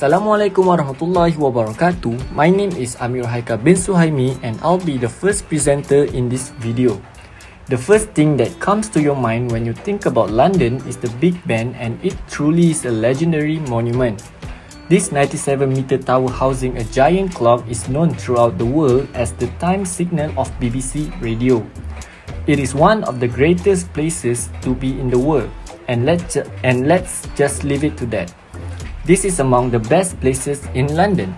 Assalamualaikum warahmatullahi wabarakatuh. My name is Amir Haika bin Suhaimi and I'll be the first presenter in this video. The first thing that comes to your mind when you think about London is the Big Ben, and it truly is a legendary monument. This 97-meter tower housing a giant clock is known throughout the world as the time signal of BBC Radio. It is one of the greatest places to be in the world, and let's just leave it to that. This is among the best places in London.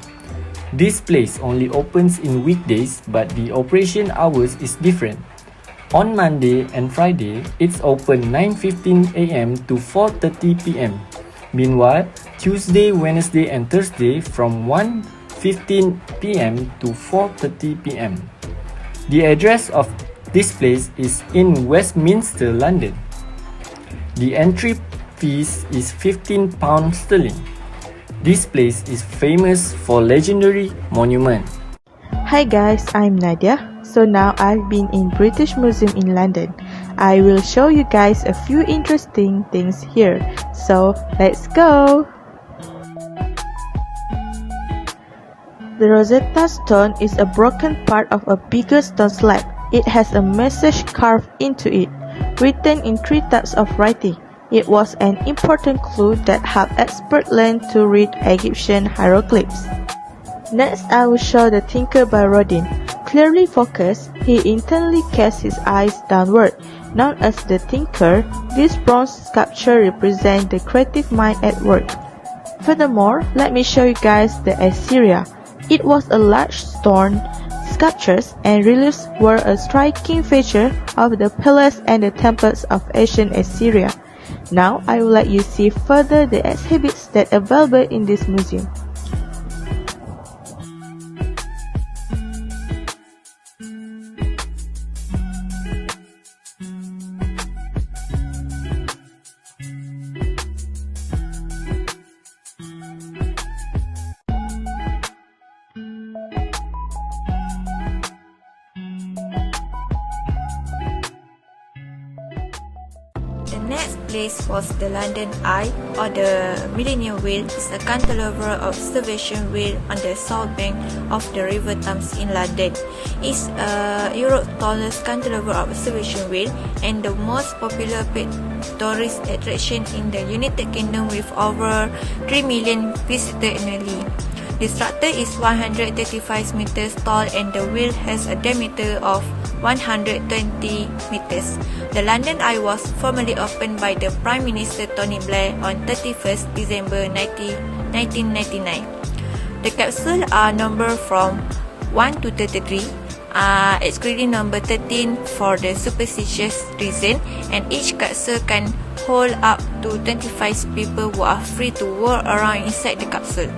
This place only opens in weekdays, but the operation hours is different. On Monday and Friday, it's open 9:15 AM to 4:30 PM. Meanwhile, Tuesday, Wednesday and Thursday from 1:15 PM to 4:30 PM. The address of this place is in Westminster, London. The entry fees is £15 sterling. This place is famous for legendary monument. Hi guys, I'm Nadia. So now I've been in British Museum in London. I will show you guys a few interesting things here. So let's go! The Rosetta Stone is a broken part of a bigger stone slab. It has a message carved into it, written in 3 types of writing. It was an important clue that helped experts learn to read Egyptian hieroglyphs. Next, I will show the Thinker by Rodin. Clearly focused, he intently casts his eyes downward. Known as the Thinker, this bronze sculpture represents the creative mind at work. Furthermore, let me show you guys the Assyria. It was a large stone sculptures and reliefs were a striking feature of the palace and the temples of ancient Assyria. Now, I will let you see further the exhibits that are available in this museum. The next place was the London Eye, or the Millennium Wheel. It's a cantilever observation wheel on the south bank of the River Thames in London. It's Europe's tallest cantilever observation wheel and the most popular tourist attraction in the United Kingdom with over 3 million visitors annually. The structure is 135 meters tall and the wheel has a diameter of 120 meters. The London Eye was formally opened by the Prime Minister Tony Blair on 31st December 1999. The capsules are numbered from 1 to 33, excluding number 13 for the superstitious reason, and each capsule can hold up to 25 people who are free to walk around inside the capsule.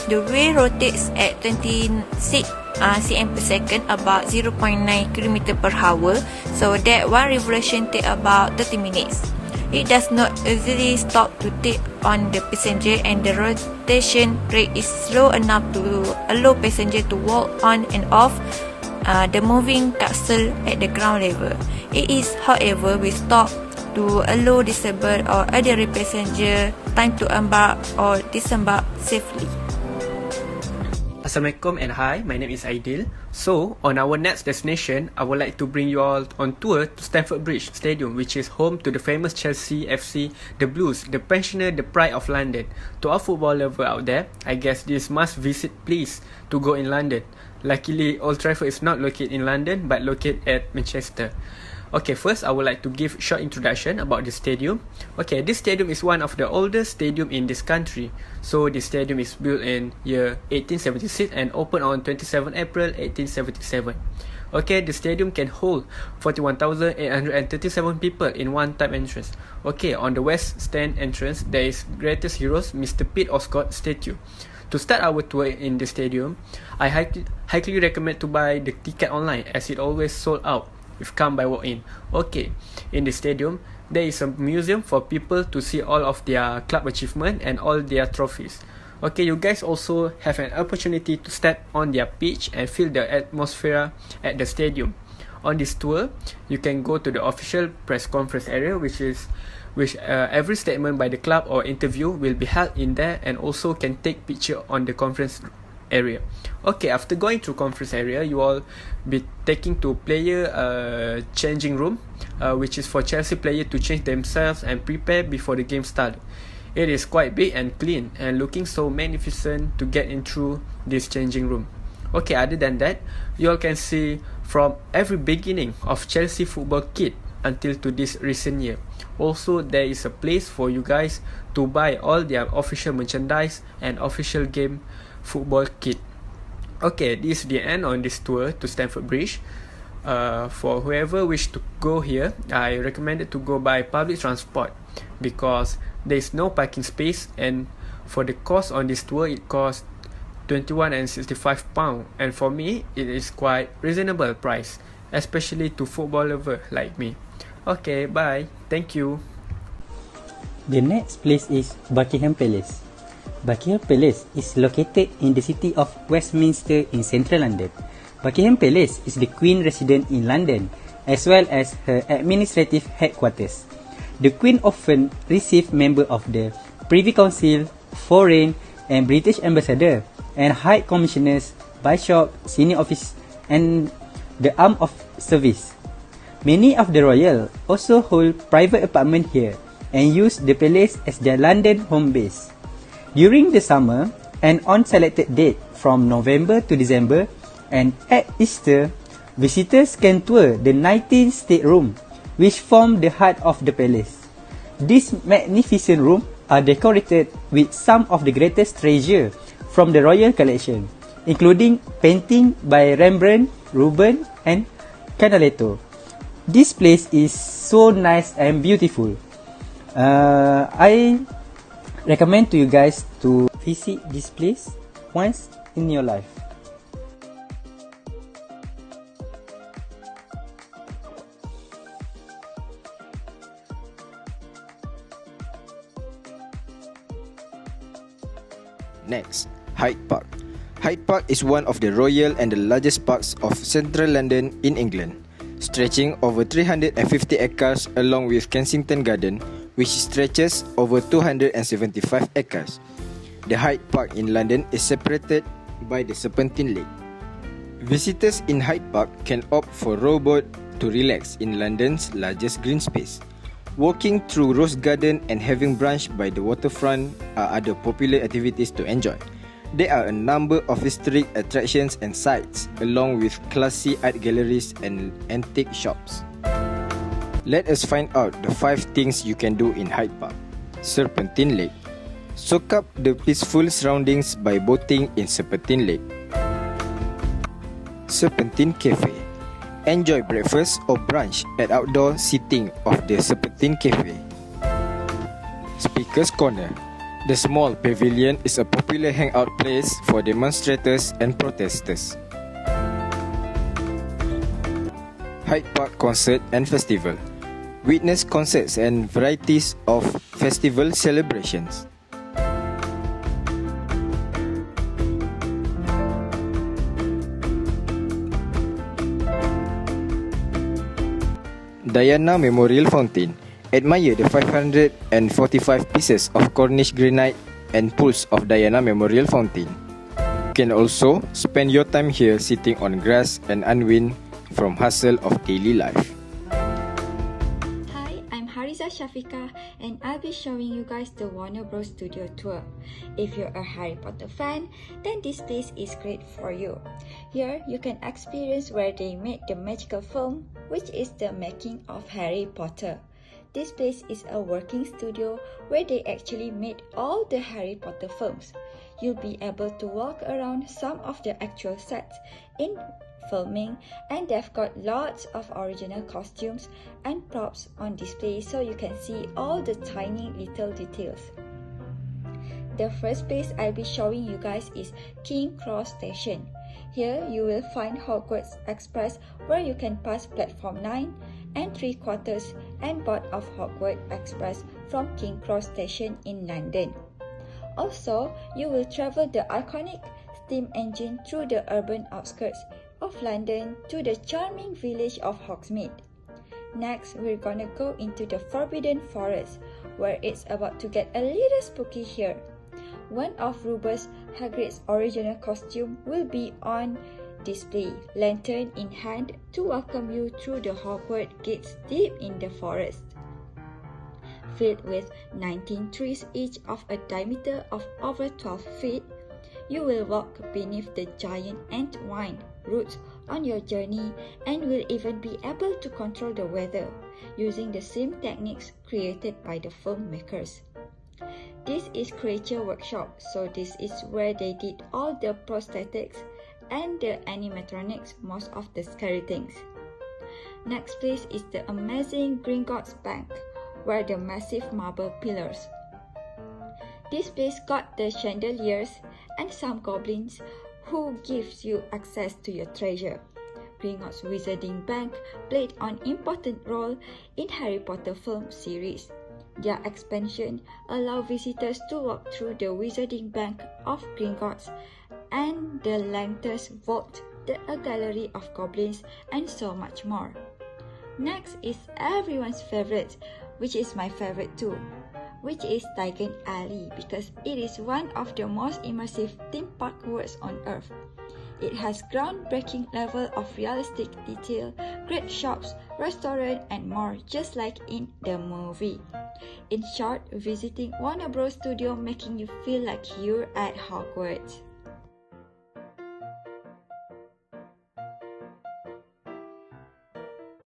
The wheel rotates at 26 cm per second, about 0.9 km per hour, so that one revolution takes about 30 minutes. It does not easily stop to take on the passenger, and the rotation rate is slow enough to allow passengers to walk on and off the moving capsule at the ground level. It is, however, will stop to allow disabled or elderly passenger time to embark or disembark safely. Assalamualaikum and hi, my name is Aidil. So, on our next destination, I would like to bring you all on tour to Stamford Bridge Stadium, which is home to the famous Chelsea FC, the Blues, the pensioner, the pride of London. To our football lover out there, I guess this must-visit place to go in London. Luckily, Old Trafford is not located in London, but located at Manchester. Okay, first I would like to give a short introduction about the stadium. Okay, this stadium is one of the oldest stadium in this country. So this stadium is built in year 1876 and opened on 27 April 1877. Okay, the stadium can hold 41,837 people in one-time entrance. Okay, on the west stand entrance, there is greatest heroes Mr. Pitt Oscott statue. To start our tour in the stadium, I highly recommend to buy the ticket online as it always sold out if come by walk-in. Okay, in the stadium, there is a museum for people to see all of their club achievement and all their trophies. Okay, you guys also have an opportunity to step on their pitch and feel the atmosphere at the stadium. On this tour, you can go to the official press conference area, which is which every statement by the club or interview will be held in there, and also can take picture on the conference area. Okay, after going through conference area, you all be taking to player changing room, which is for Chelsea player to change themselves and prepare before the game start. It is quite big and clean and looking so magnificent to get in through this changing room. Okay, other than that, you all can see from every beginning of Chelsea football kit until to this recent year. Also, there is a place for you guys to buy all their official merchandise and official game football kit. Okay, this is the end on this tour to Stamford Bridge. For whoever wish to go here, I recommend it to go by public transport because there is no parking space, and for the cost on this tour, it costs £21.65, and for me it is quite reasonable price, especially to football lover like me. Okay, bye, thank you. The next place is Buckingham Palace. Buckingham Palace is located in the city of Westminster in central London. Buckingham Palace is the Queen residence in London, as well as her administrative headquarters. The Queen often receives members of the Privy Council, Foreign and British Ambassador, and High Commissioners, Bishop, Senior Office, and the Arm of Service. Many of the royal also hold private apartment here and use the palace as their London home base. During the summer and on selected date from November to December and at Easter, visitors can tour the 19 stateroom which form the heart of the palace. These magnificent rooms are decorated with some of the greatest treasure from the royal collection, including painting by Rembrandt, Rubens and Canaletto. This place is so nice and beautiful. I recommend to you guys to visit this place once in your life. Next, Hyde Park. Hyde Park is one of the royal and the largest parks of central London in England, stretching over 350 acres along with Kensington Garden, which stretches over 275 acres. The Hyde Park in London is separated by the Serpentine Lake. Visitors in Hyde Park can opt for rowboat to relax in London's largest green space. Walking through Rose Garden and having brunch by the waterfront are other popular activities to enjoy. There are a number of historic attractions and sites, along with classy art galleries and antique shops. Let us find out the 5 things you can do in Hyde Park. Serpentine Lake. Soak up the peaceful surroundings by boating in Serpentine Lake. Serpentine Cafe. Enjoy breakfast or brunch at outdoor seating of the Serpentine Cafe. Speaker's Corner. The small pavilion is a popular hangout place for demonstrators and protesters. Hyde Park Concert and Festival. Witness concerts and varieties of festival celebrations. Diana Memorial Fountain. Admire the 545 pieces of Cornish granite and pools of Diana Memorial Fountain. You can also spend your time here sitting on grass and unwind from hustle of daily life. Hi, I'm Hariza Shafika and I'll be showing you guys the Warner Bros. Studio tour. If you're a Harry Potter fan, then this place is great for you. Here, you can experience where they made the magical film, which is the making of Harry Potter. This place is a working studio where they actually made all the Harry Potter films. You'll be able to walk around some of the actual sets in filming, and they've got lots of original costumes and props on display so you can see all the tiny little details. The first place I'll be showing you guys is King Cross Station. Here you will find Hogwarts Express where you can pass platform 9 and 3/4 and board of Hogwarts Express from King Cross Station in London. Also, you will travel the iconic steam engine through the urban outskirts of London to the charming village of Hogsmeade. Next, we're gonna go into the Forbidden Forest, where it's about to get a little spooky here. One of Rufus Hagrid's original costume will be on display, lantern in hand, to welcome you through the Hogwarts gates deep in the forest. Filled with 19 trees, each of a diameter of over 12 feet, you will walk beneath the giant entwined roots on your journey and will even be able to control the weather using the same techniques created by the filmmakers. This is Creature Workshop, so this is where they did all the prosthetics and the animatronics, most of the scary things. Next place is the amazing Gringotts Bank, where the massive marble pillars. This place got the chandeliers and some goblins who gives you access to your treasure. Gringotts Wizarding Bank played an important role in Harry Potter film series. Their expansion allowed visitors to walk through the Wizarding Bank of Gringotts and the Lanterns Vault, a gallery of goblins, and so much more. Next is everyone's favorite, which is my favorite too, which is Diagon Alley, because it is one of the most immersive theme park worlds on earth. It has groundbreaking level of realistic detail, great shops, restaurants, and more, just like in the movie. In short, visiting Warner Bros. Studio making you feel like you're at Hogwarts.